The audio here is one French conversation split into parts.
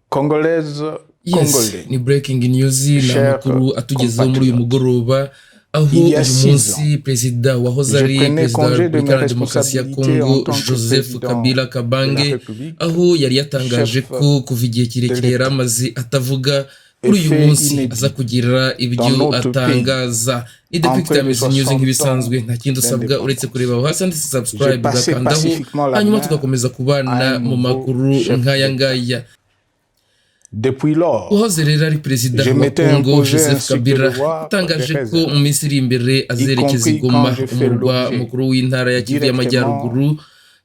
Congolaises, Yes, Congolais, ni breaking news ni chers amakuru atugezeho muri uyu compatriotes, mugoroba aho il y a uyu 6 ans, munsi perezida wahoze je ari prenais perezida wa congé de mes Repubulika ya Demokarasi ya responsabilités en Kongo tant que Joseph président Kabila de la Kabange République, aho yari yatangaje chef ko kuva igihe de kirekire yari l'État, amaze atavuga et kuri uyu fait munsi aza inédit kugira dans ibyo notre pays atangaza ni The en Quick près de Times News 60 nk'ibisanzwe ans nta kindi usabwa uretse kureba aho d'indépendance. hasi handitse J'ai subscribe passé ugakandaho pacifiquement la hanyuma main tugakomeza à kubana un mu nouveau makuru chef nk'aya d'État. ngaya. Depuis lors, uwahoze rero ari perezida je wa m'étais Kongo imposé un Joseph cycle de Kabila devoirs et yatangaje ko réserves, mu minsi iri imbere y azerekeza i compris Goma quand je fais umurwa l'objet mukuru w'intara ya Kivu y'Amajyaruguru directement ou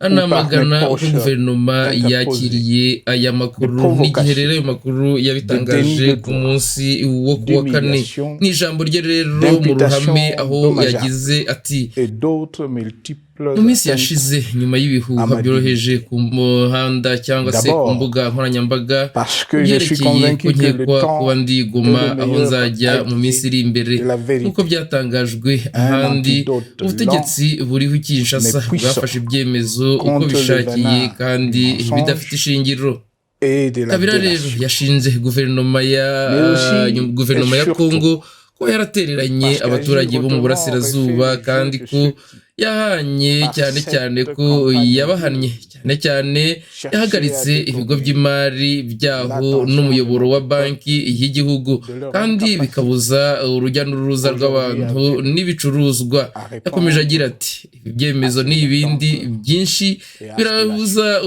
par mes anamagana uko proches guverinoma interposés yakiriye aya de makuru n'igihe rero provocation, ayo makuru de déni yabitangaje de ku droit, munsi wo ku wa kane d'humiliation, mu ijambo rye rero mu d'imputation ruhame aho yagize dommageable ati et d'autres multiples mu minsi atteintes yashize nyuma à y'ibihuha ma byoroheje dignité. ku muhanda cyangwa se ku D'abord, mbuga nkoranyambaga parce ku que je suis byerekeye convaincu que le kunkekwa kuba temps ndi est Goma le aho meilleur nzajya mu minsi iri allié imbere de la nk'uko vérité. byatangajwe Un ahandi antidote lent ubutegetsi buriho i mais Kinshasa puissant bwafashe ibyemezo uko contre le bishakiye venin kandi du bidafite mensonge ishingiro. et de la Kabila rero délation, yashinze guverinoma mais ya aussi et guverinoma ya surtout Kongo ko yaratereranye parce qu'agir abaturage bo mu autrement aurait fait burasirazuba le jeu kandi de ko ceux qui, yahanye par cyane cyane cette ko campagne yabahannye odieuse, cyane cyane cherchaient à yahagaritse ibigo détourner by'imari byaho l'attention de n'umuyoboro wa notre banki peuple y'igihugu de leur kandi incapacité bikabuza urujya n'uruza aujourd'hui rw'abantu avec n'ibicuruzwa. à Yakomeje agira répondre ati ibi à byemezo ces n'ibindi attentes byinshi et aspirations. birabuza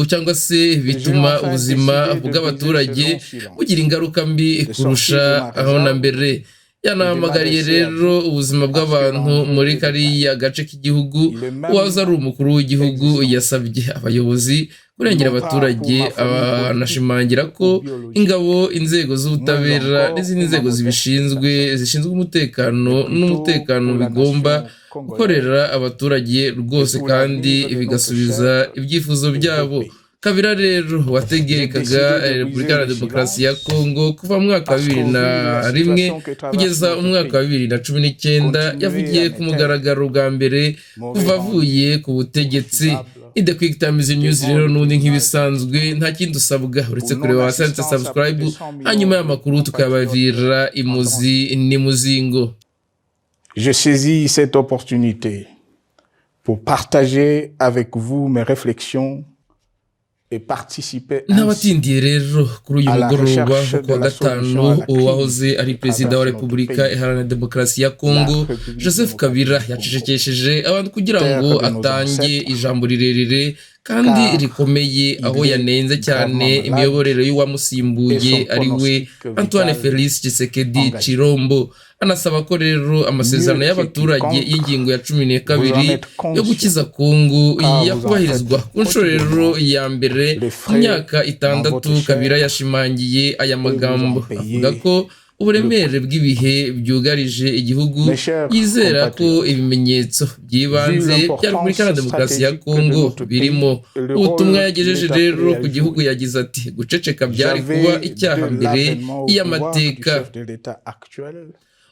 cyangwa se Et j'ai bituma enfin ubuzima décidé de briser ce bw'abaturage long silence, bugira ingaruka mbi de kurusha sortir de ma aho na réserve mbere. et de Yanahamagariye m'adresser à rero vous ubuzima parce que bw'abantu l'enjeu muri est de kariya taille. gace k'igihugu. Il est uwahoze ari même umukuru w'igihugu existant. yasabye abayobozi kurengera Non pas pour abaturage, ma famille politique anashimangira ou ko biologique, ingabo, inzego moins z'ubutabera encore n'izindi pour ma nzego modeste zibishinzwe zishinzwe personne, umutekano mais plutôt n'umutekano pour la bigomba nation congolaise gukorera abaturage et rwose pour kandi l'avenir de notre bigasubiza cher ibyifuzo et beau byabo. pays. Kabila rero J'ai wategekaga décidé de Repubulika briser ya le Demokarasi ya silence Kongo kuva mu mwaka wa parce bibiri qu'au vu de na la rimwe situation que traverse kugeza notre umwaka wa pays, 2019 continuer yavugiye à ku m'éteindre mugaragaro bwa mbere m'aurait kuva rendu avuye ku butegetsi. confidable The Quick Times News devant rero le n'ubundi tribunal nk'ibisanzwe judiciaire nta kindi usabwa uretse pour kureba hasi handitse non-assistance à plus subscribe de 100 hanyuma millions de y'amakuru compatriotes tukayabavira en imuzi danger. n'imuzingo. Je saisis cette opportunité pour partager avec vous mes réflexions et participer ainsi n'abatindiye rero kuri uyu à la mugoroba recherche wo de kuwa la gatanu solution à la uwahoze crise ari que perezida wa traverse notre Repubulika pays, Iharanira Demokarasi ya la Kongo République Joseph Kabila démocratique du Congo, yacecekesheje abantu kugira terre ngo de nos atange ancêtres, ijambo rirerire kandi car rikomeye aho il est yanenze cyane gravement malade imiyoborere et y'uwamusimbuye son ari we pronostic Antoine vital Félix Tshisekedi engagé. Chilombo. Anasaba ko rero amasezerano Mieux que y'abaturage quiconque, y'ingingo ya cumi vous en n'ekabiri êtes yo conscient, gukiza Kongo car vous en yakubahirizwa faites ku nshuro rero quotidiennement ya mbere les mu frais myaka dans itandatu. votre Kabila chair yashimangiye aya et vous en magambo avuga payez ko le uburemere prix. bw'ibihe byugarije igihugu Mes chers yizera ko compatriotes, ibimenyetso vu by'ibanze bya Repubulika ya l'importance Demokarasi ya stratégique de Kongo notre birimo. pays et le Ubutumwa rôle qu'il yagejeje est rero appelé ku à gihugu jouer, yagize ati guceceka byari kuba j'avais icyaha de mbere l'avènement au pouvoir du y'amateka. chef de l'État actuel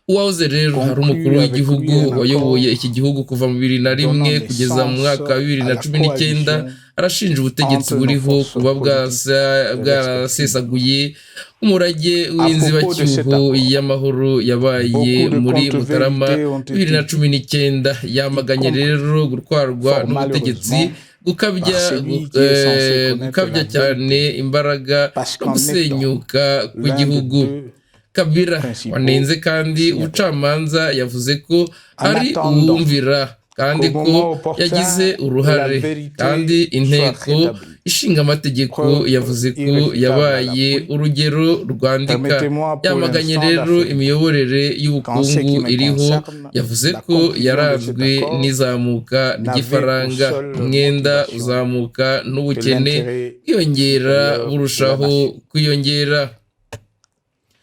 Uwahoze rero hari umukuru conclu avec w'igihugu lui un wayoboye accord iki gihugu kuva mu 2001 donnant kugeza mu naissance mwaka wa à la 2019 coalition arashinja ubutegetsi entre nos buriho forces kuba politiques respectives. bwarasesaguye umurage À propos de cet w'inzibacyuho accord, y'amahoro yabaye beaucoup de muri contes Mutarama vérités ont été dites, 2019. y Yamaganye compris, rero gutwarwa fort n'ubutegetsi malheureusement, gukabya par celui qui est censé connaître gukabya la cyane vérité, imbaraga parce no qu'en étant gusenyuka l'un des kw'igihugu. deux Kabila principaux wanenze kandi signataires. ubucamanza yavuze ko En ari attendant uwumvira kandi qu'au ko moment opportun, yagize la uruhare vérité kandi soit inteko rétablie. ishinga amategeko Preuve yavuze ko irréfutable à yabaye l'appui. urugero rwandika. Permettez-moi pour Yamaganye l'instant rero d'affirmer imiyoborere qu'en ce y'ubukungu qui me iriho, concerne, yavuze la ko conclusion de cet yaranzwe accord n'izamuka n'avait pour ry'ifaranga, seule umwenda motivation uzamuka que n'ubukene l'intérêt bwiyongera supérieur de la burushaho nation. kwiyongera.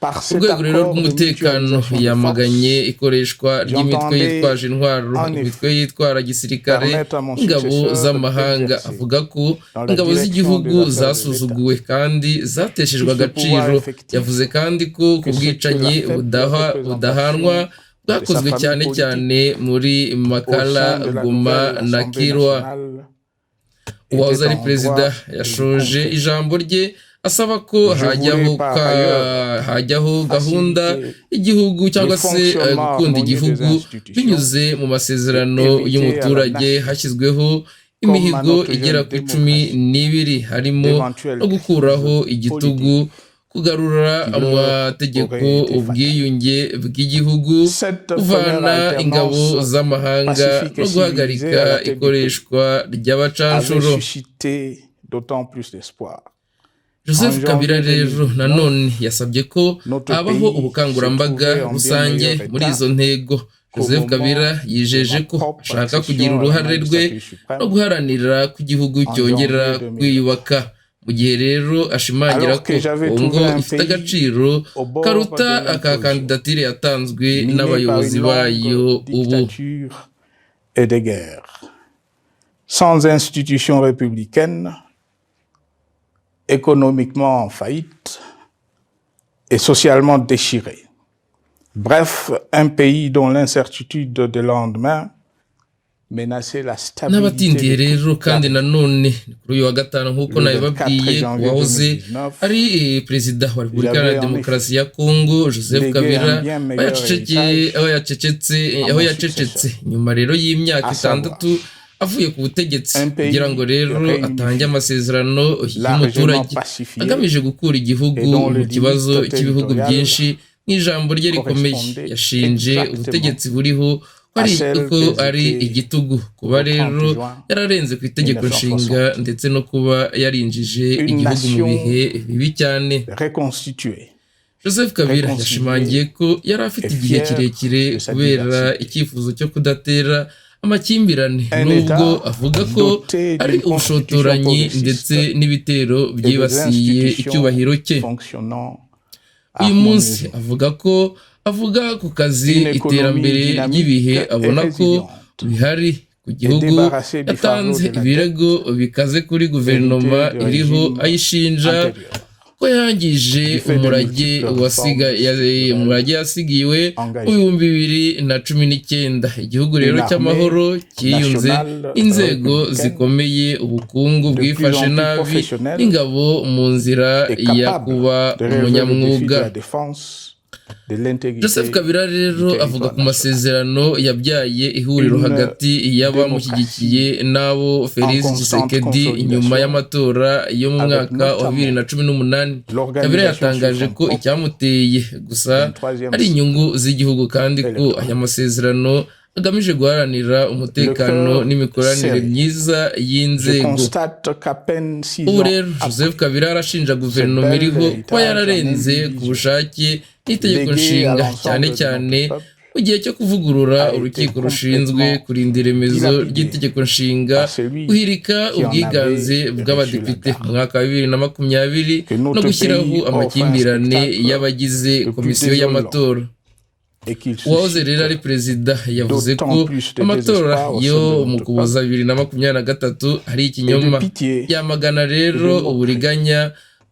Par cet Urwego rero accord de rw'umutekano mutualisation de yamaganye force, ikoreshwa ry'imitwe j'entendais yitwaje intwaro, en imitwe effet yitwara gisirikare permettre à mon n'ingabo successeur z'amahanga. d'exercer Avuga ko dans la ingabo direction z'igihugu des affaires de zasuzuguwe l'État kandi zateshejwe tout ce agaciro. pouvoir effectif Yavuze kandi ko ku que ce que la bwicanyi faible budahanwa représentation de sa bwakozwe famille cyane politique cyane muri au Makala, sein de la Goma nouvelle na Assemblée Kirwa. nationale Uwahoze était ari en perezida droit de yashoje confirmer. ijambo rye asaba ko hajyaho gahunda y'igihugu cyangwa se gukunda igihugu binyuze mu masezerano y'umuturage hashyizweho imihigo igera ku 12 harimo no gukuraho igitugu kugarura amategeko ubwiyunge bw'igihugu kuvana ingabo z'amahanga no guhagarika ikoreshwa ry'abacanshuro. Joseph Kabila rero nanone yasabye ko habaho ubukangurambaga rusange muri izo ntego. Joseph Kabila yijeje ko ashaka kugira uruhare rwe no guharanira ko igihugu cyongera kwiyubaka, mu gihe rero ashimangira ko Kongo ifite agaciro karuta aka kandidatire yatanzwe n'abayobozi bayo ubu. Sans institutions républicaines, économiquement en faillite et socialement déchiré. Bref, un pays dont l'incertitude de lendemain menaçait la stabilité. N'abatindiye rero kandi nanone kuri uyu wa gatanu nk'uko nabibabwiye wahoze ari perezida wa Repubulika ya Demokarasi ya Kongo Joseph Kabila aho yacecetse nyuma rero y'imyaka 6 avuye ku butegetsi kugira ngo rero atange amasezerano y'umuturage agamije gukura igihugu mu kibazo cy'ibihugu byinshi. N'ijambo rye rikomeye yashinje ubutegetsi buriho ko ari igitugu, kuba rero yararenze ku itegeko nshinga ndetse no kuba yarinjije igihugu mu bihe bibi cyane. Joseph Kabila yashimangiye ko yari afite igihe kirekire kubera icyifuzo cyo kudatera amakimbirane, nubwo avuga ko ari ubushotoranyi ndetse n'ibitero byibasiye icyubahiro cye. Uyu munsi avuga ku kazi iterambere ry'ibihe abona ko bihari ku gihugu. Yatanze ibirego bikaze kuri guverinoma iriho ayishinja ko yangije umurage yasigiwe mu 2019. Igihugu rero cy'amahoro cyiyunze inzego zikomeye, ubukungu bwifashe nabi, ingabo mu nzira ya kuba umunyamwuga. Joseph Kabila rero avuga ku masezerano yabyaye ihuriro hagati y'abamushyigikiye n'abo Félix Tshisekedi inyuma y'amatora yo mu mwaka wa 2018. Kabila yatangaje ko icyamuteye gusa ari inyungu z'igihugu kandi ko aya masezerano agamije guharanira umutekano n'imikoranire myiza y'inzego. Ubu rero Joseph Kabila arashinja guverinoma iriho kuba yararenze ku bushake n'itegeko nshinga, cyane cyane mu gihe cyo kuvugurura urukiko rushinzwe kurinda iremezo ry'itegeko nshinga, guhirika ubwiganze bw'abadepite mu mwaka wa 2020 no gushyiraho amakimbirane y'abagize komisiyo y'amatora. Uwahoze rero ari perezida yavuze ko amatora yo mu Kuboza 2023 ari ikinyoma. Yamagana rero uburiganya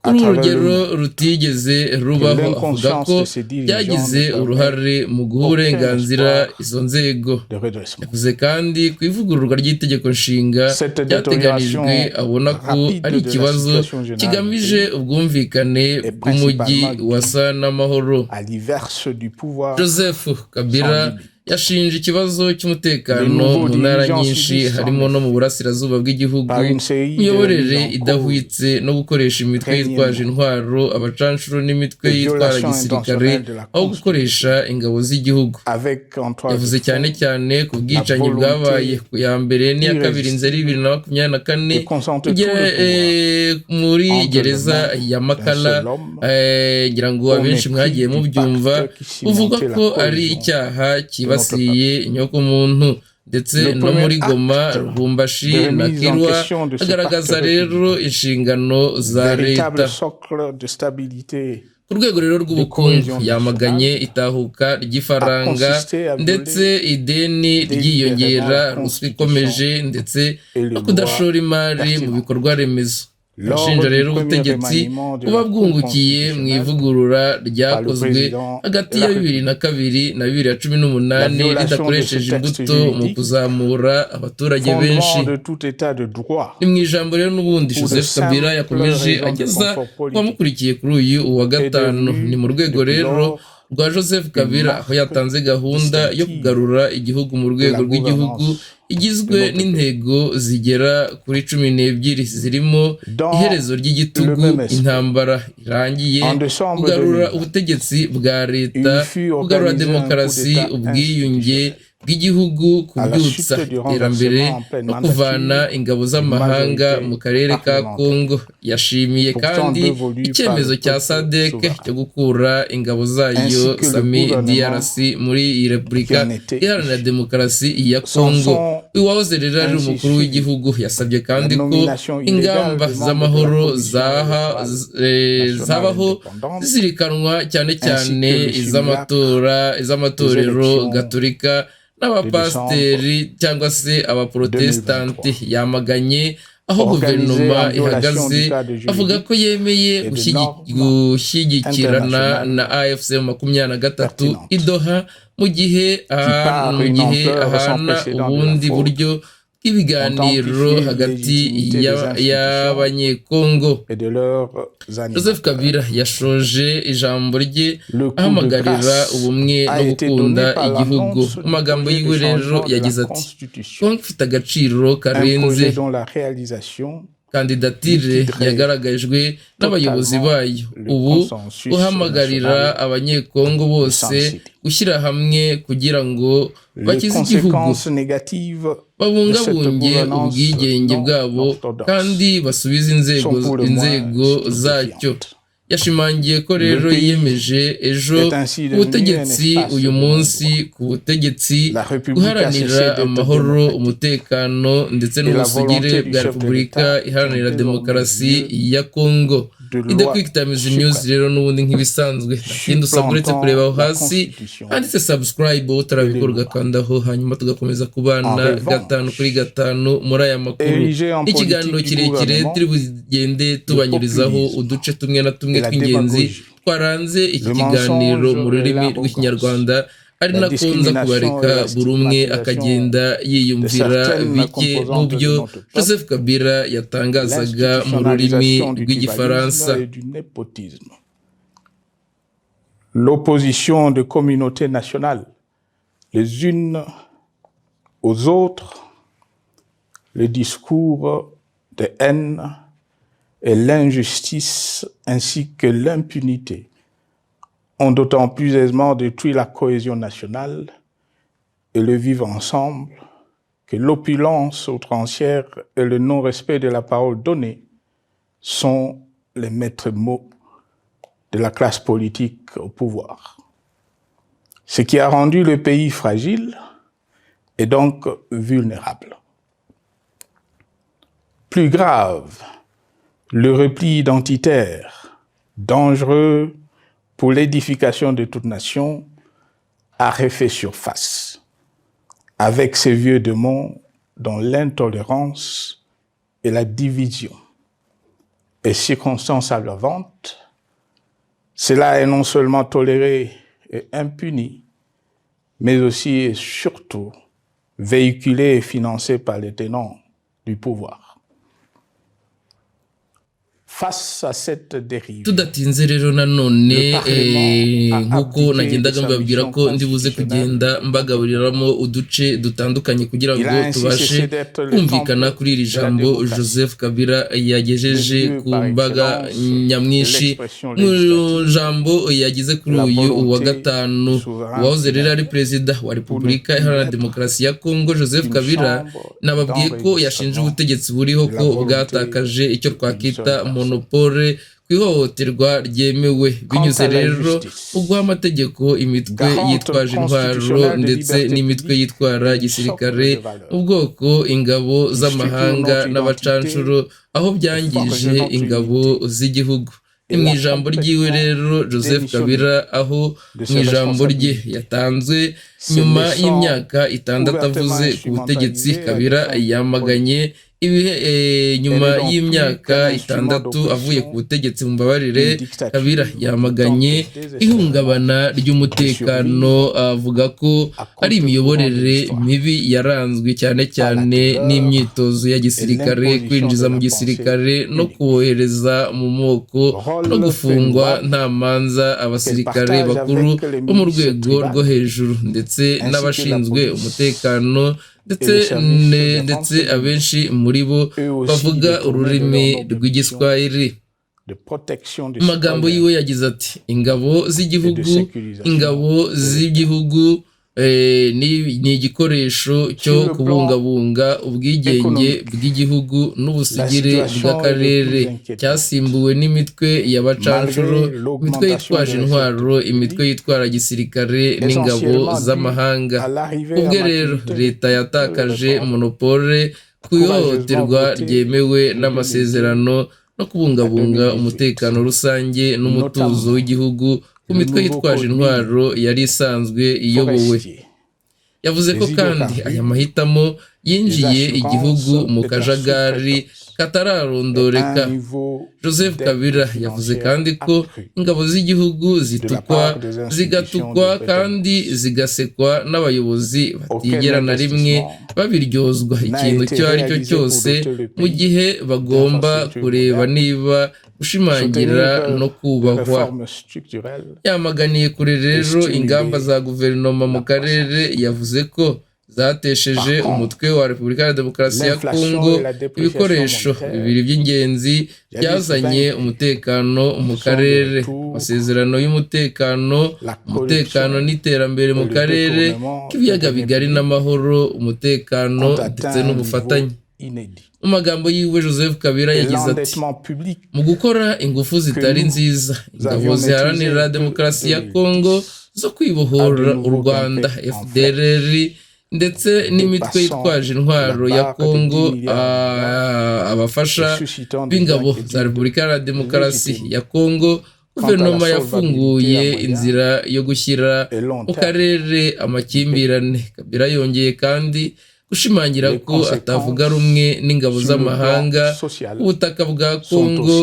kuri urugero rutigeze rubaho, avuga ko byagize uruhare mu guha uburenganzira izo nzego. Yavuze kandi ku ivugururwa ry'itegeko nshinga ryateganijwe abona ko ari ikibazo kigamije ubwumvikane bw'umujyi wasa n'amahoro. Joseph Kabila yashinje ikibazo cy'umutekano mu ntara nyinshi harimo no mu burasirazuba bw'igihugu, imiyoborere idahwitse no gukoresha imitwe yitwaje intwaro, abacanshuro n'imitwe yitwara gisirikare aho gukoresha ingabo z'igihugu. Yavuze cyane cyane ku bwicanyi bwabaye ku ya mbere n'iya kabiri Nzeri 2024 kugera muri gereza ya Makala. Ngira ngo abenshi mwagiye mubyumva, uvuga ko ari icyaha basiye inyoko muntu, ndetse no muri Goma, Lubumbashi na Kirwa agaragaza rero inshingano za leta. Ku rwego rero rw'ubukungu yamaganye itahuka ry'ifaranga ndetse ideni ryiyongera, ruswa ikomeje ndetse no kudashora imari mu bikorwa remezo. ashinja rero ubutegetsi kuba bwungukiye mu ivugurura ryakozwe hagati ya 2002 na 2018 ridakoresheje imbuto mu kuzamura abaturage benshi. Ni mu ijambo rero n'ubundi Joseph Kabila yakomeje ageza kubamukurikiye kuri uyu wa gatanu. Ni mu rwego rero rwa Joseph Kabila aho yatanze gahunda yo kugarura igihugu mu rwego rw'igihugu igizwe n'intego zigera kuri 12 zirimo iherezo ry'igitugu, intambara irangiye, kugarura ubutegetsi bwa leta, kugarura demokarasi, ubwiyunge bw'igihugu, kubyutsa iterambere no kuvana ingabo z'amahanga mu karere ka Kongo. Yashimiye kandi icyemezo cya SADC cyo gukura ingabo zayo Sami DRC muri Repubulika Iharanira Demokarasi ya Kongo. Uwahoze rero ari umukuru w'igihugu yasabye kandi ko ingamba z'amahoro zabaho zizirikanwa cyane cyane iz'amatorero gatolika n'abapasiteri cyangwa se abaprotestanti. Yamaganye aho guverinoma ihagaze, avuga ko yemeye gushyigikirana na AFC 23 i Doha mu gihe ahana ubundi buryo bw'ibiganiro hagati y'abanyekongo. Joseph Kabila yashoje ijambo rye ahamagarira ubumwe no gukunda igihugu. Mu magambo yiwe rero yagize ati: Kongo ifite agaciro karenze. Kandidatire yagaragajwe n'abayobozi bayo. Ubu uhamagarira abanyekongo bose gushyira hamwe kugira ngo bakize igihugu, babungabunge ubwigenge bwabo kandi basubize inzego zacyo. Yashimangiye ko rero yiyemeje ejo ubutegetsi uyu munsi ku butegetsi guharanira amahoro, umutekano ndetse n'ubusugire bwa Repubulika Iharanira Demokarasi ya Kongo. The Quick Times News rero n'ubundi nk'ibisanzwe nakindi usabwa uretse kureba aho hasi handitse subscribe utarabikorwa kandaho, hanyuma tugakomeza kubana 5 muri aya makuru. Ikiganiro kirekire turi bugende tubanyurizaho uduce tumwe na tumwe tw'ingenzi twaranze iki kiganiro mu rurimi rw'ikinyarwanda, ari nako nza kubareka buri umwe akagenda yiyumvira bike mu byo Joseph Kabila yatangazaga mu rurimi rw'igifaransa. L'opposition de communautés nationales les unes aux autres, le discours de haine et l'injustice ainsi que l'impunité ont d'autant plus aisément détruit la cohésion nationale et le vivre ensemble que l'opulence outrancière et le non-respect de la parole donnée sont les maîtres mots de la classe politique au pouvoir. Ce qui a rendu le pays fragile et donc vulnérable. Plus grave, le repli identitaire, dangereux pour l'édification de toute nation, a refait surface, avec ses vieux démons dont l'intolérance et la division est circonstance aggravante. Cela est non seulement toléré et impuni, mais aussi et surtout véhiculé et financé par les tenants du pouvoir. Face à cette dérive, tudatinze rero nanone nk'uko nagendaga mbabwira ko ndibuze kugenda mbagaburiramo uduce dutandukanye kugira ngo tubashe kumvikana kuri iri jambo Joseph Kabila yagejeje ku mbaga nyamwinshi. Mu jambo yagize kuri uyu wa gatanu, wahoze rero ari perezida wa Repubulika Iharanira Demokarasi ya Kongo Joseph Kabila nababwiye ko yashinje ubutegetsi buriho ko bwatakaje icyo twakita monopole ku ihohoterwa ryemewe binyuze rero ubwo amategeko imitwe yitwaje intwaro ndetse n'imitwe yitwara gisirikare, ubwoko ingabo z'amahanga n'abacanshuro aho byangije ingabo z'igihugu. Mu ijambo ryiwe rero Joseph Kabila aho mu ijambo rye yatanzwe nyuma y'imyaka 6 avuze ku butegetsi, Kabila yamaganye nyuma y'imyaka 6 avuye ku butegetsi mu Mbabarire, Kabila yamaganye ihungabana ry'umutekano, avuga ko ari imiyoborere mibi yaranzwe cyane cyane n'imyitozo ya gisirikare, kwinjiza mu gisirikare no kohereza mu moko no gufungwa nta manza abasirikare bakuru bo mu rwego rwo hejuru ndetse n'abashinzwe umutekano ndetse abenshi muri bo bavuga ururimi rw'igiswahili. Mu magambo yiwe yagize ati ingabo z'igihugu ni igikoresho cyo kubungabunga ubwigenge bw'igihugu n'ubusigire bw'akarere, cyasimbuwe n'imitwe y'abacanshuro, imitwe yitwaje intwaro, imitwe yitwara gisirikare n'ingabo z'amahanga. Ubwo rero leta yatakaje monopole ku ihohoterwa ryemewe n'amasezerano no kubungabunga umutekano rusange n'umutuzo w'igihugu ku mitwe yitwaje intwaro yari isanzwe iyobowe. Yavuze ko kandi aya mahitamo yinjiye igihugu mu kajagari katararondoreka. Joseph Kabila yavuze kandi ko ingabo z'igihugu zigatukwa kandi zigasekwa n'abayobozi batigera na rimwe babiryozwa ikintu icyo ari cyo cyose, mu gihe bagomba kureba niba gushimangira no kubahwa. Yamaganiye kure rero ingamba za guverinoma mu karere, yavuze ko zatesheje umutwe wa Repubulika ya Demokarasi ya Kongo ibikoresho bibiri by'ingenzi byazanye umutekano mu karere: amasezerano y'umutekano, umutekano n'iterambere mu karere k'ibiyaga bigari n'amahoro, umutekano ndetse n'ubufatanye. Mu magambo yiwe Joseph Kabila yagize ati mu gukora ingufu zitari nziza, ingabo ziharanira demokarasi ya Kongo zo kwibohora u Rwanda FDLR ndetse n'imitwe yitwaje intwaro ya Kongo, abafasha b'ingabo za Repubulika ya Demokarasi ya Kongo, guverinoma yafunguye inzira yo gushyira mu karere amakimbirane. Kabila yongeye kandi gushimangira ko atavuga rumwe n'ingabo z'amahanga ubutaka bwa Kongo.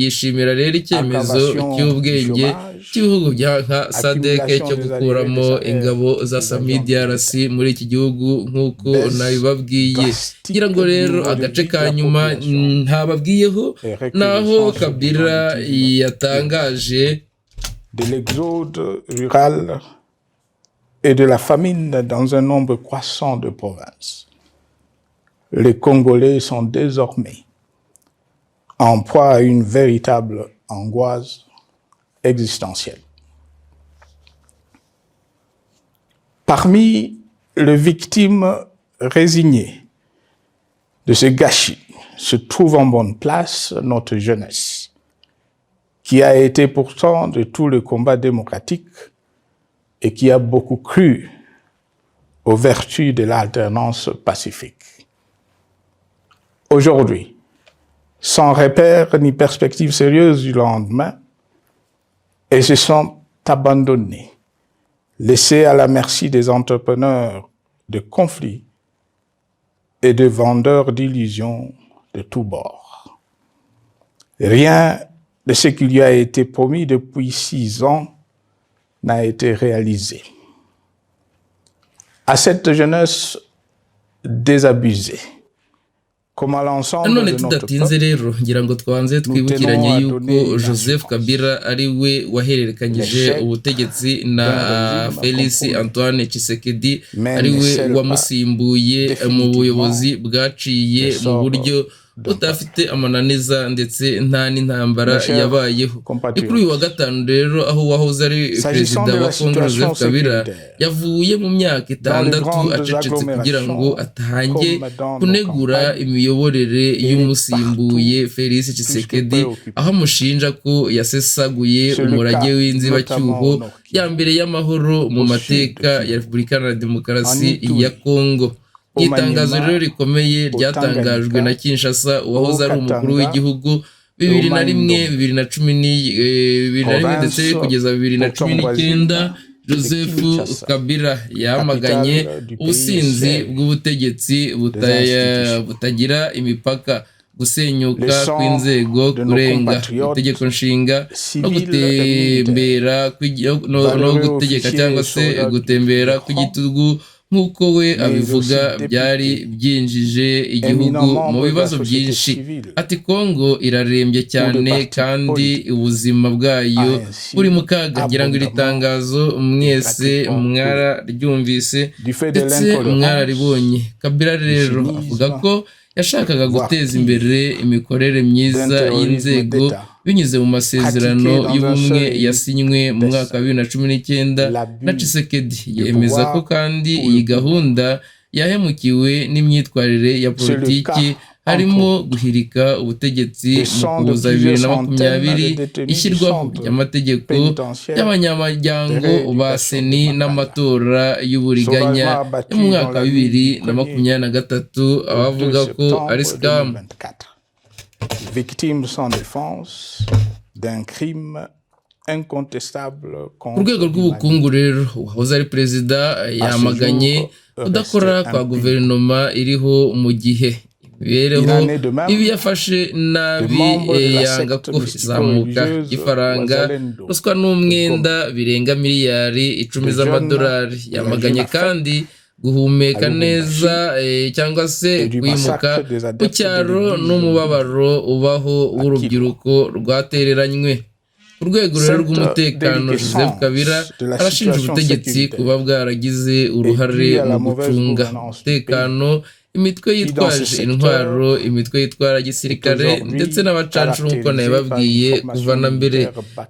Yishimira rero icyemezo cy'ubwenge cy'ibihugu nka SADC cyo gukuramo ingabo za DRC muri iki gihugu nk'uko nabibabwiye. Ngira ngo rero agace ka nyuma ntababwiyeho naho Kabila yatangaje de l'exode rural et de la famine dans un nombre croissant de provinces. Les Congolais sont désormais en proie à une véritable angoisse existentielle. Parmi les victimes résignées de ce gâchis se trouve en bonne place notre jeunesse, qui a été pourtant de tout le combat démocratique et qui a beaucoup cru aux vertus de l'alternance pacifique. Aujourd'hui, sans repère ni perspective sérieuse du lendemain, ils se sont abandonnés, laissés à la merci des entrepreneurs de conflits et de vendeurs d'illusions de tous bords. Rien de ce qui lui a été promis depuis 6 ans n'a été réalisé. À cette jeunesse désabusée, comme à l'ensemble none de notre tudatinze peuple, rero ngira ngo twanze twibukiranye yuko Joseph Kabila ari we wahererekanyije ubutegetsi na Felix Antoine Tshisekedi, ari we wamusimbuye mu buyobozi bwaciye mu buryo utafite amananiza ndetse nta n'intambara yabayeho. Kuri uyu wa gatanu rero aho wahoze ari perezida wa Kongo Joseph Kabila yavuye mu myaka 6 acecetse kugira ngo atange kunegura imiyoborere y'umusimbuye Felix Tshisekedi, aho amushinja ko yasesaguye umurage w'inzibacyuho ya mbere y'amahoro mu mateka ya Repubulika ya Demokarasi ya Kongo. Itangazo rero rikomeye ryatangajwe na Kinshasa uwahoze ari umukuru w'igihugu 2001, 2010 ndetse kugeza 2019, Joseph Kinshasa, Kabila yamaganye capitale du pays ubusinzi celle bw'ubutegetsi institutions. butagira imipaka, gusenyuka Laissons kw'inzego, de nos kurenga compatriotes itegeko nshinga no civils et gutembera no valeureux gutegeka officiers cyangwa et se soldats gutembera du kw'igitugu nk'uko we mais abivuga aussi byari députés, byinjije igihugu éminents mu membres de la bibazo société byinshi. civile Ati Kongo irarembye cyane partis kandi politiques ubuzima bwayo a ainsi buri mu kaga. Ngira ngo iri abondamment tangazo mwese gratuitement mwararyumvise du fait de ndetse l'intolérance, mwararibonye. Kabila rero cynisme, avuga ko yashakaga voire guteza pire, imbere imikorere myiza d'un terrorisme y'inzego d'État binyuze mu masezerano pratiqué dans un y'ubumwe seul et yasinywe mu mwaka wa 2019 l'abus na Tshisekedi. de Yemeza ko pouvoir kandi pour le iyi pouvoir. gahunda yahemukiwe n'imyitwarire ya C'est le politiki cas, harimo entre guhirika ubutegetsi des mu cents de kuza plusieurs 2020 centaines de détenus du ishyirwaho centre ry'amategeko pénitentiaire y'abanyamuryango de rééducation ba de seni Makala. n'amatora y'uburiganya Sauvagement abattu yo mu dans mwaka wa la nuit du 2023 abavuga ko ari 2 scam. septembre 2024. Victime sans défense d'un crime incontestable Ku rwego contre rw'ubukungu rero uwahoze ari perezida yamaganye kudakora kwa guverinoma iriho mu gihe imibereho ibi yafashe nabi, yanga ko izamuka ry'ifaranga, ruswa n'umwenda birenga miliyari 10 z'amadolari. Yamaganye kandi guhumeka neza cyangwa se kwimuka ku cyaro n'umubabaro ubaho w'urubyiruko rwatereranywe. Urwego rero rw'umutekano Joseph Kabila arashinja ubutegetsi kuba bwaragize uruhare mu gucunga umutekano imitwe yitwaje intwaro, imitwe yitwara gisirikare ndetse n'abacancuro nk'uko nabibabwiye kuva na mbere,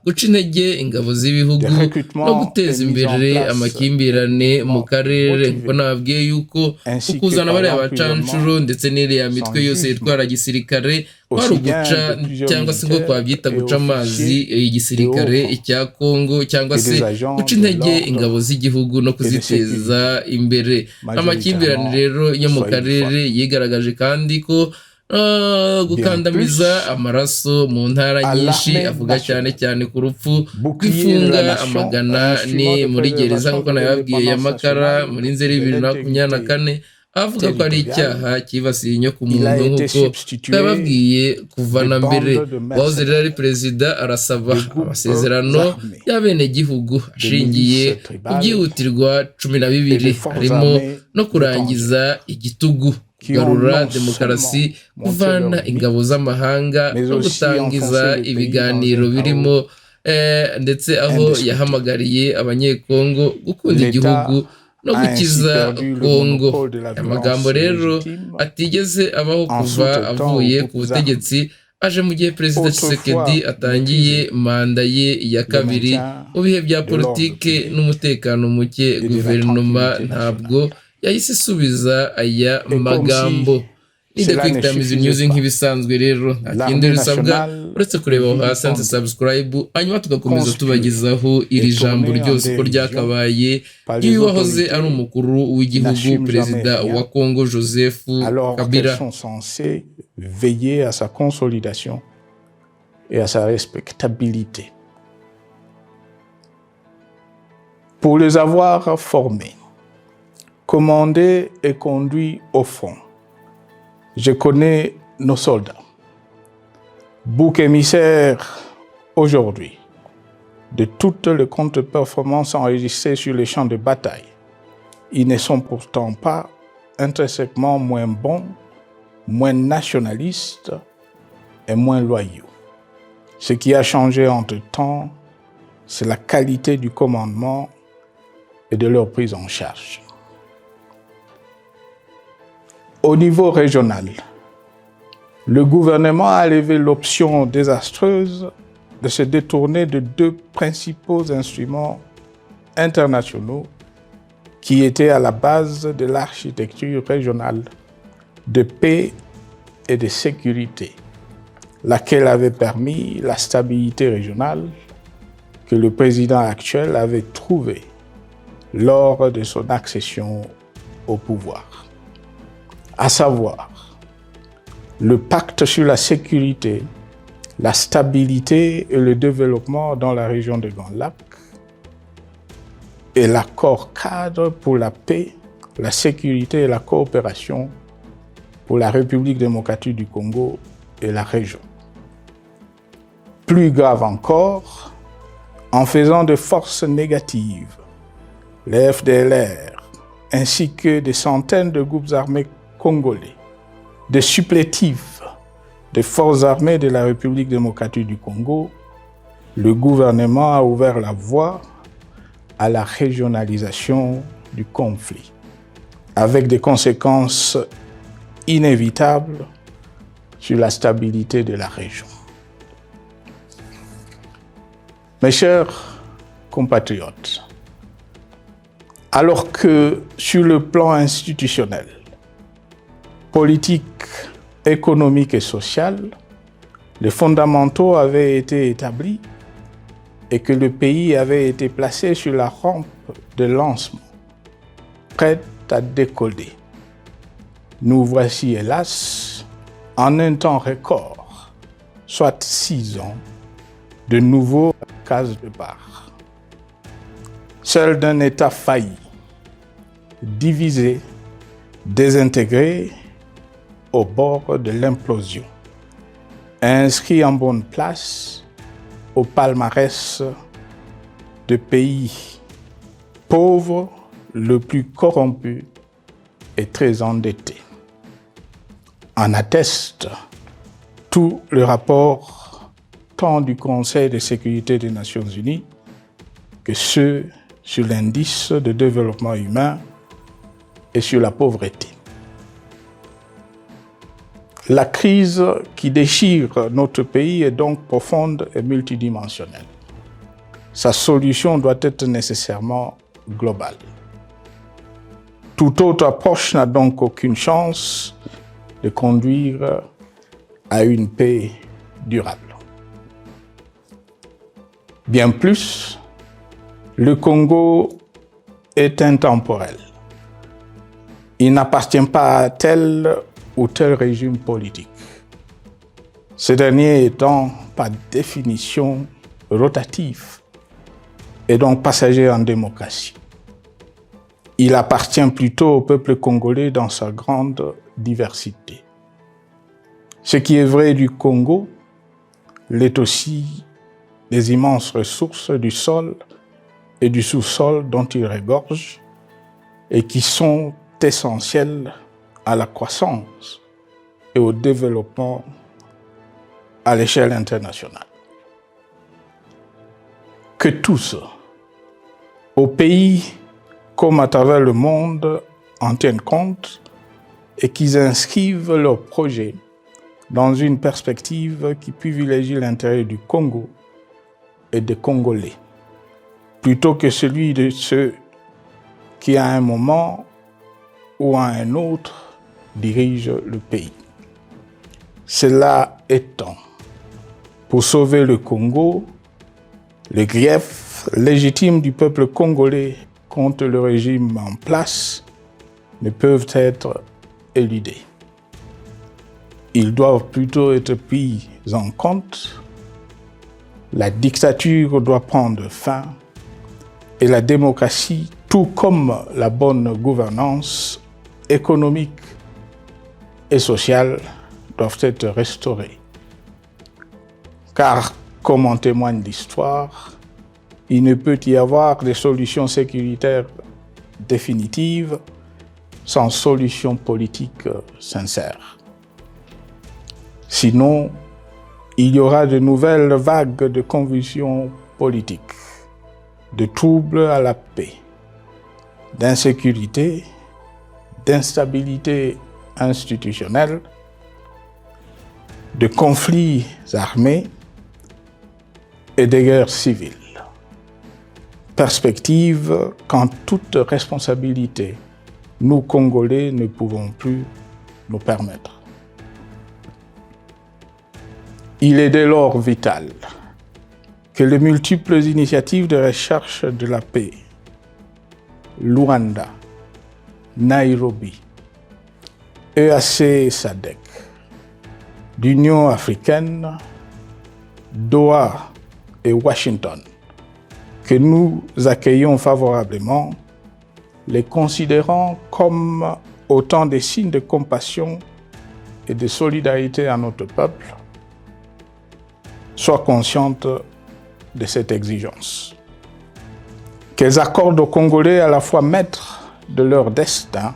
guca intege ingabo z'ibihugu no guteza imbere amakimbirane mu karere. Kuko nababwiye yuko ukuzana bariya bacancuro ndetse n'iriya mitwe yose yitwara gisirikare kwari uguca cyangwa se ngo twabyita guca amazi igisirikare icya Kongo cyangwa se guca intege ingabo z'igihugu no kuziteza imbere. Amakimbirane rero yo mu karere yigaragaje kandi ko gukandamiza amaraso mu ntara nyinshi, avuga cyane cyane ku rupfu rw'ifunga amagana ni muri gereza nk'uko nabibabwiye ya Makala muri Nzeri 2024, avuga ko ari icyaha cyibasiye inyokomuntu nk'uko yababwiye kuva na mbere. Uwahoze rero ari perezida arasaba amasezerano y'abenegihugu ashingiye ku byihutirwa 12 harimo no kurangiza igitugu, kugarura demokarasi, kuvana ingabo z'amahanga no gutangiza ibiganiro birimo ndetse aho yahamagariye abanyekongo gukunda igihugu no gukiza Kongo. Amagambo rero atigeze abaho kuva avuye ku butegetsi, aje mu gihe perezida Tshisekedi atangiye manda ye ya kabiri. Mu bihe bya politike n'umutekano muke, guverinoma ntabwo yahise isubiza aya magambo. Ni The Quick Times News nk'ibisanzwe rero nta kindi risabwa uretse kureba aho hasi handitse subscribe, hanyuma tugakomeza tubagezaho iri jambo ryose uko ryakabaye ry'uwahoze ari umukuru w'igihugu perezida wa Kongo Joseph Kabila. Veiller à sa consolidation et à sa respectabilité. Pour les avoir formés, commandés et conduits au front, je connais nos soldats. Bouc émissaire aujourd'hui de toutes les contre-performances enregistrées sur les champs de bataille. Ils ne sont pourtant pas intrinsèquement moins bons, moins nationalistes et moins loyaux. Ce qui a changé entre-temps, c'est la qualité du commandement et de leur prise en charge. Au niveau régional, le gouvernement a levé l'option désastreuse de se détourner de 2 principaux instruments internationaux qui étaient à la base de l'architecture régionale de paix et de sécurité, laquelle avait permis la stabilité régionale que le président actuel avait trouvée lors de son accession au pouvoir. À savoir, le pacte sur la sécurité, la stabilité et le développement dans la région des Grands Lacs et l'accord cadre pour la paix, la sécurité et la coopération pour la République démocratique du Congo et la région. Plus grave encore, en faisant de forces négatives, les FDLR, ainsi que des centaines de groupes armés congolais, des supplétifs des forces armées de la République démocratique du Congo, le gouvernement a ouvert la voie à la régionalisation du conflit, avec des conséquences inévitables sur la stabilité de la région. Mes chers compatriotes, alors que sur le plan institutionnel, politique, économique et social, les fondamentaux avaient été établis et que le pays avait été placé sur la rampe de lancement, prêt à décoller. Nous voici, hélas, en un temps record, soit 6 ans, de nouveau à la case départ. Seul d'un État failli, divisé, désintégré, au bord de l'implosion, inscrit en bonne place au palmarès de pays pauvres, le plus corrompu et très endetté. En atteste tout le rapport tant du Conseil de sécurité des Nations Unies que ceux sur l'indice de développement humain et sur la pauvreté. La crise qui déchire notre pays est donc profonde et multidimensionnelle. Sa solution doit être nécessairement globale. Toute autre approche n'a donc aucune chance de conduire à une paix durable. Bien plus, le Congo est intemporel. Il n'appartient pas à tel ou tel régime politique. Ce dernier étant par définition rotatif et donc passager en démocratie. Il appartient plutôt au peuple congolais dans sa grande diversité. Ce qui est vrai du Congo l'est aussi des immenses ressources du sol et du sous-sol dont il regorge et qui sont essentielles à la croissance et au développement à l'échelle internationale. Que tous, au pays comme à travers le monde, en tiennent compte et qu'ils inscrivent leurs projets dans une perspective qui privilégie l'intérêt du Congo et des Congolais, plutôt que celui de ceux qui, à un moment ou à un autre, dirigent le pays. Cela étant, pour sauver le Congo, les griefs légitimes du peuple congolais contre le régime en place ne peuvent être éludés. Ils doivent plutôt être pris en compte. La dictature doit prendre fin et la démocratie, tout comme la bonne gouvernance économique et sociale, doivent être restaurées. Car, comme en témoigne l'histoire, il ne peut y avoir de solution sécuritaire définitive sans solution politique sincère. Sinon, il y aura de nouvelles vagues de convulsions politiques, de troubles à la paix, d'insécurité, d'instabilité institutionnelle, de conflits armés et de guerres civiles. Perspective qu'en toute responsabilité, nous Congolais ne pouvons plus nous permettre. Il est dès lors vital que les multiples initiatives de recherche de la paix, Luanda, Nairobi, EAC-SADC, l'Union africaine, Doha et Washington, que nous accueillons favorablement, les considérant comme autant des signes de compassion et de solidarité à notre peuple, soient conscientes de cette exigence. Qu'elles accordent aux Congolais à la fois maîtres de leur destin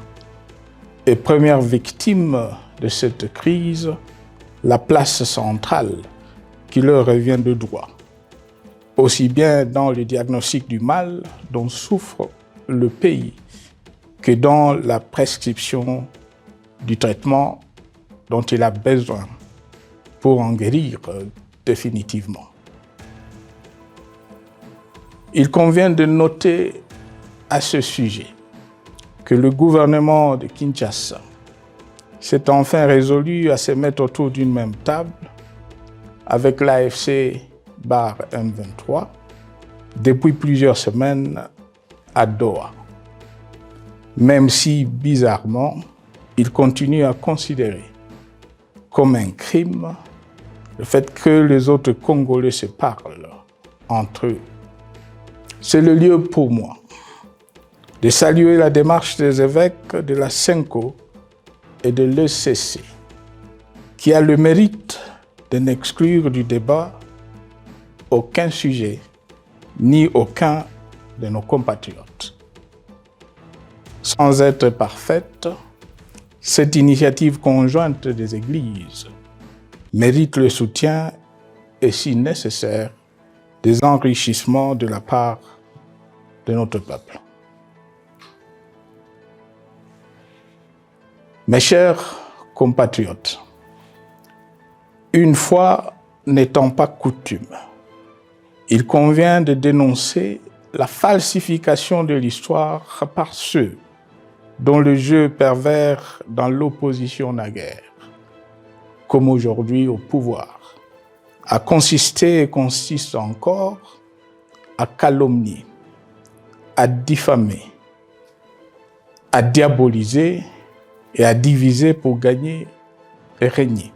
et premières victimes de cette crise la place centrale qui leur revient de droit, aussi bien dans le diagnostic du mal dont souffre le pays que dans la prescription du traitement dont il a besoin pour en guérir définitivement. Il convient de noter à ce sujet que le gouvernement de Kinshasa s'est enfin résolu à se mettre autour d'une même table avec l'AFC/M23 depuis plusieurs semaines à Doha. Même si, bizarrement, il continue à considérer comme un crime le fait que les autres Congolais se parlent entre eux. C'est le lieu pour moi de saluer la démarche des évêques de la CENCO et de l'ECC, qui a le mérite de n'exclure du débat aucun sujet, ni aucun de nos compatriotes. Sans être parfaite, cette initiative conjointe des Églises mérite le soutien et, si nécessaire, des enrichissements de la part de notre peuple. Mes chers compatriotes, une fois n'étant pas coutume, il convient de dénoncer la falsification de l'histoire par ceux dont le jeu pervers dans l'opposition naguère, comme aujourd'hui au pouvoir, a consisté et consiste encore à calomnier, à diffamer, à diaboliser et à diviser pour gagner et régner,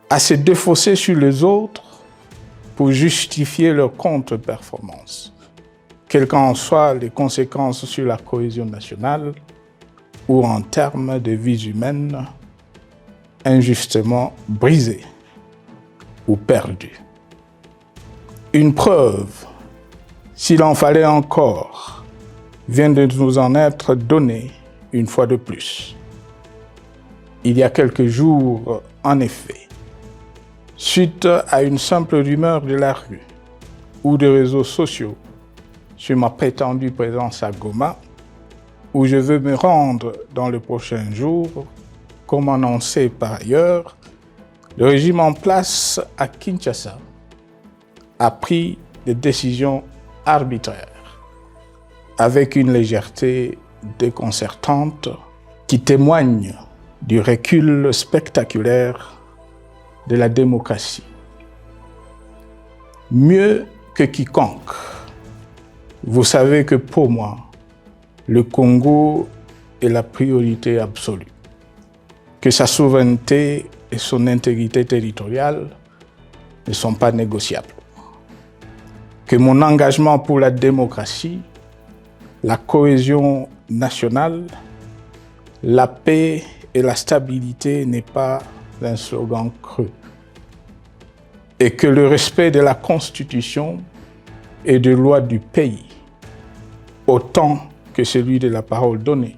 à se défausser sur les autres pour justifier leur contre-performance, quelles qu'en soient les conséquences sur la cohésion nationale ou en termes de vies humaines injustement brisées ou perdues. Une preuve, s'il en fallait encore, vient de nous en être donnée une fois de plus. Il y a quelques jours, en effet, suite à une simple rumeur de la rue ou des réseaux sociaux sur ma prétendue présence à Goma, où je veux me rendre dans les prochains jours, comme annoncé par ailleurs, le régime en place à Kinshasa a pris des décisions arbitraires, avec une légèreté déconcertante qui témoigne du recul spectaculaire de la démocratie. Mieux que quiconque, vous savez que pour moi, le Congo est la priorité absolue, que sa souveraineté et son intégrité territoriale ne sont pas négociables, que mon engagement pour la démocratie, la cohésion nationale, la paix et la stabilité n'est pas un slogan creux, et que le respect de la Constitution et des lois du pays, autant que celui de la parole donnée,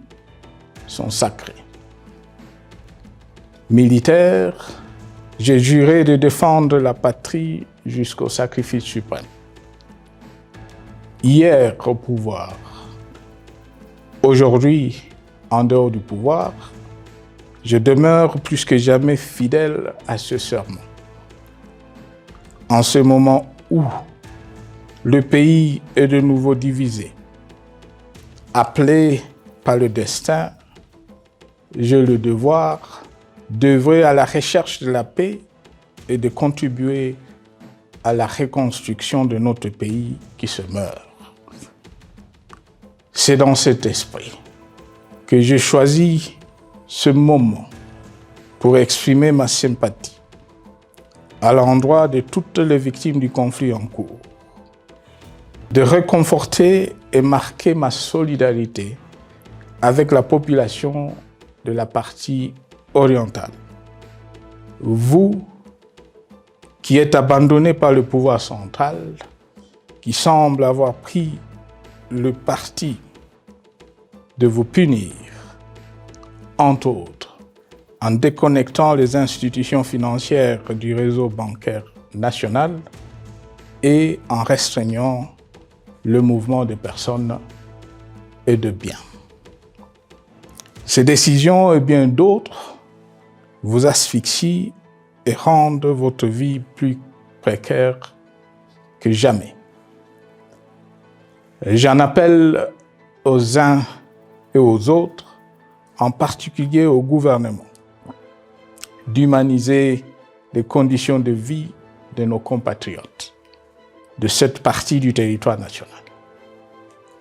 sont sacrés. Militaire, j'ai juré de défendre la patrie jusqu'au sacrifice suprême. Hier au pouvoir, aujourd'hui en dehors du pouvoir, je demeure plus que jamais fidèle à ce serment. En ce moment où le pays est de nouveau divisé, appelé par le destin, j'ai le devoir d'œuvrer à la recherche de la paix et de contribuer à la reconstruction de notre pays qui se meurt. C'est dans cet esprit que j'ai choisi ce moment pour exprimer ma sympathie à l'endroit de toutes les victimes du conflit en cours, de réconforter et marquer ma solidarité avec la population de la partie orientale. Vous, qui êtes abandonnés par le pouvoir central, qui semble avoir pris le parti de vous punir, entre autres, en déconnectant les institutions financières du réseau bancaire national et en restreignant le mouvement de personnes et de biens. Ces décisions et bien d'autres vous asphyxient et rendent votre vie plus précaire que jamais. J'en appelle aux uns et aux autres, en particulier au gouvernement, d'humaniser les conditions de vie de nos compatriotes de cette partie du territoire national.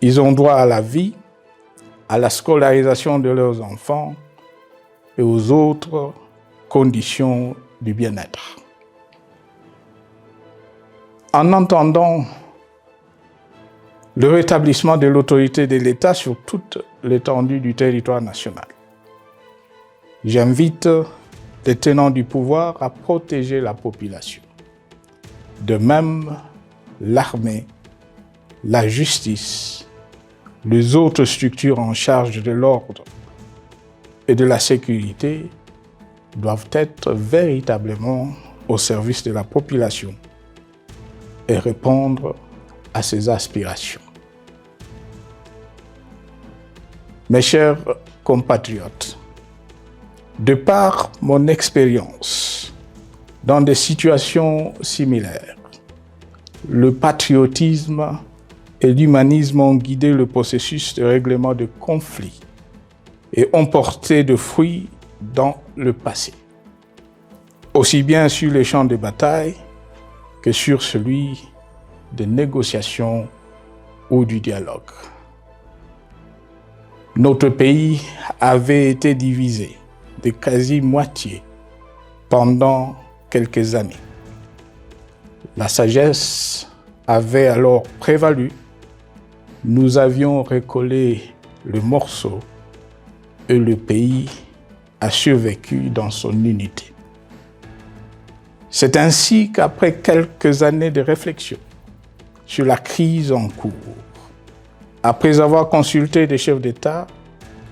Ils ont droit à la vie, à la scolarisation de leurs enfants et aux autres conditions du bien-être. En entendant le rétablissement de l'autorité de l'État sur toute l'étendue du territoire national, j'invite les tenants du pouvoir à protéger la population. De même, l'armée, la justice, les autres structures en charge de l'ordre et de la sécurité doivent être véritablement au service de la population et répondre à ses aspirations. Mes chers compatriotes, de par mon expérience dans des situations similaires, le patriotisme et l'humanisme ont guidé le processus de règlement de conflits et ont porté de fruits dans le passé, aussi bien sur les champs de bataille que sur celui de négociation ou du dialogue. Notre pays avait été divisé de quasi-moitié pendant quelques années. La sagesse avait alors prévalu. Nous avions recollé le morceau et le pays a survécu dans son unité. C'est ainsi qu'après quelques années de réflexion sur la crise en cours, après avoir consulté des chefs d'État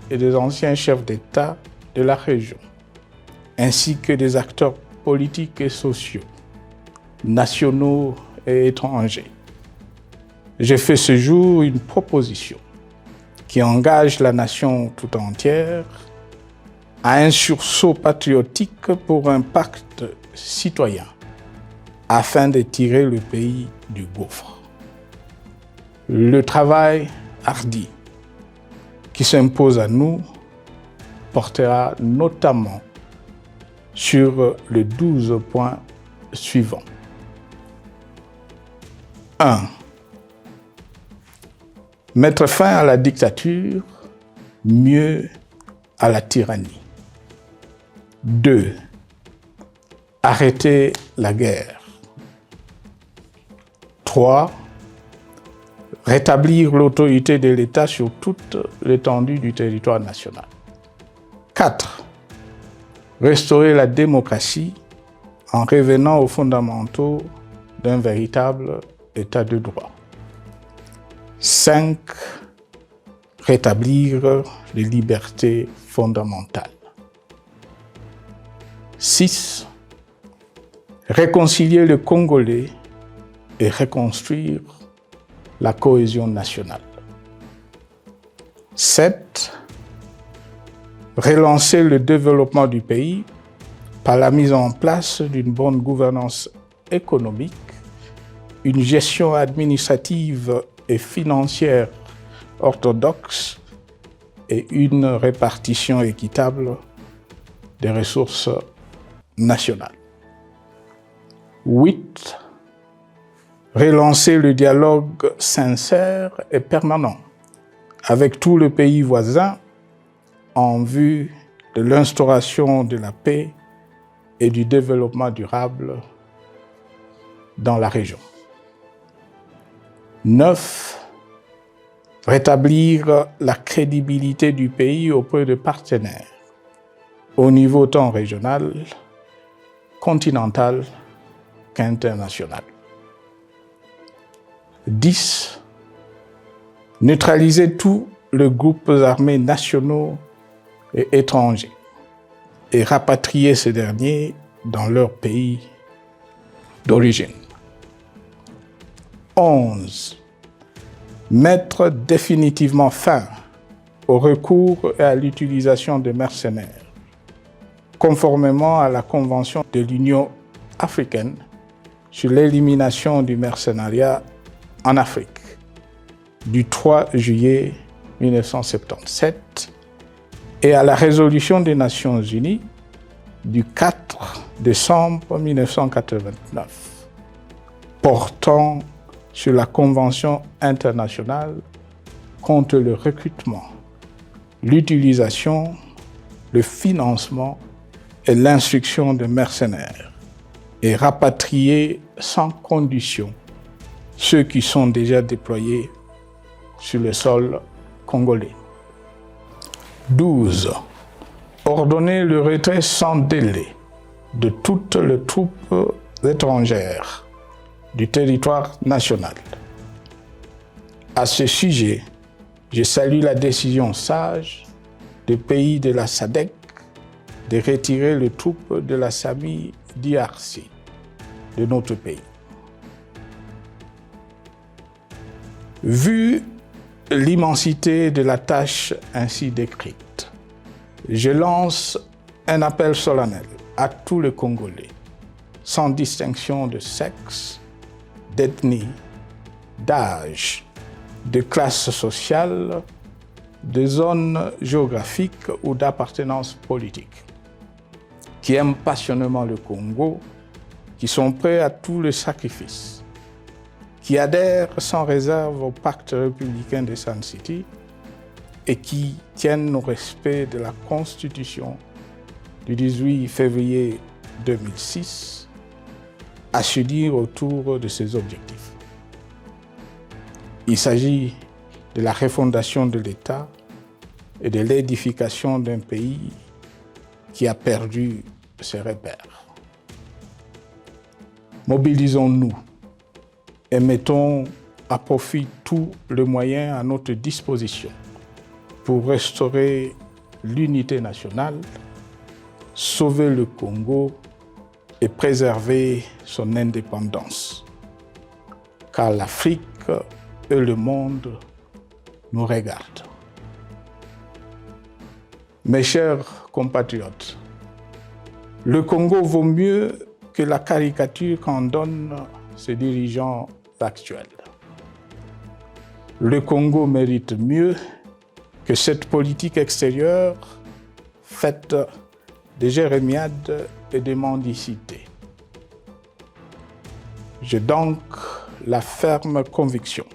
et des anciens chefs d'État de la région, ainsi que des acteurs politiques et sociaux, nationaux et étrangers, j'ai fait ce jour une proposition qui engage la nation tout entière à un sursaut patriotique pour un pacte citoyen afin de tirer le pays du gouffre. Le travail hardi qui s'impose à nous portera notamment sur les 12 points suivants. 1. Mettre fin à la dictature, mieux à la tyrannie. 2. Arrêter la guerre. 3. Rétablir l'autorité de l'État sur toute l'étendue du territoire national. 4. Restaurer la démocratie en revenant aux fondamentaux d'un véritable État de droit. 5. Rétablir les libertés fondamentales. 6. Réconcilier le Congolais et reconstruire la cohésion nationale. 7. Relancer le développement du pays par la mise en place d'une bonne gouvernance économique, une gestion administrative et financière orthodoxe et une répartition équitable des ressources nationales. 8. Relancer le dialogue sincère et permanent avec tous les pays voisins en vue de l'instauration de la paix et du développement durable dans la région. 9. Rétablir la crédibilité du pays auprès de partenaires au niveau tant régional, continental qu'international. 10. Neutraliser tous les groupes armés nationaux et étrangers et rapatrier ces derniers dans leur pays d'origine. 11. Mettre définitivement fin au recours et à l'utilisation de mercenaires, conformément à la Convention de l'Union africaine sur l'élimination du mercenariat en Afrique du 3 juillet 1977 et à la résolution des Nations Unies du 4 décembre 1989 portant sur la Convention internationale contre le recrutement, l'utilisation, le financement et l'instruction de mercenaires et rapatrier sans condition ceux qui sont déjà déployés sur le sol congolais. 12. Ordonner le retrait sans délai de toutes les troupes étrangères du territoire national. À ce sujet, je salue la décision sage des pays de la SADC de retirer les troupes de la SAMI DRC de notre pays. Vu l'immensité de la tâche ainsi décrite, je lance un appel solennel à tous les Congolais, sans distinction de sexe, d'ethnie, d'âge, de classe sociale, de zone géographique ou d'appartenance politique, qui aiment passionnément le Congo, qui sont prêts à tous les sacrifices, qui adhèrent sans réserve au pacte républicain de Sun City et qui tiennent au respect de la Constitution du 18 février 2006, à se dire autour de ces objectifs. Il s'agit de la refondation de l'État et de l'édification d'un pays qui a perdu ses repères. Mobilisons-nous et mettons à profit tous les moyens à notre disposition pour restaurer l'unité nationale, sauver le Congo et préserver son indépendance. Car l'Afrique et le monde nous regardent. Mes chers compatriotes, le Congo vaut mieux que la caricature qu'en donnent ses dirigeants actuels. Le Congo mérite mieux que cette politique extérieure faite de jérémiades et de mendicité. J'ai donc la ferme conviction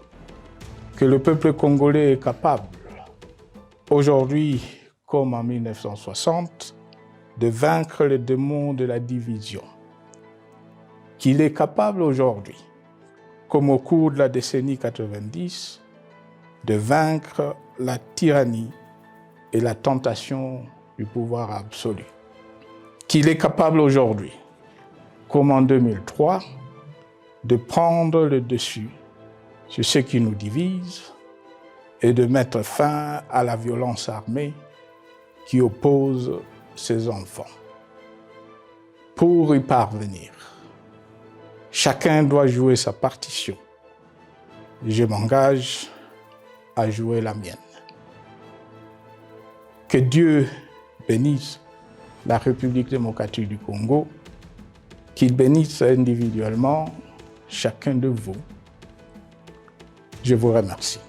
que le peuple congolais est capable, aujourd'hui comme en 1960, de vaincre les démons de la division. Qu'il est capable aujourd'hui, comme au cours de la décennie 90, de vaincre la tyrannie et la tentation du pouvoir absolu. Qu'il est capable aujourd'hui, comme en 2003, de prendre le dessus sur ce qui nous divise et de mettre fin à la violence armée qui oppose ses enfants. Pour y parvenir, chacun doit jouer sa partition. Je m'engage à jouer la mienne. Que Dieu bénisse la République démocratique du Congo, qu'il bénisse individuellement chacun de vous. Je vous remercie.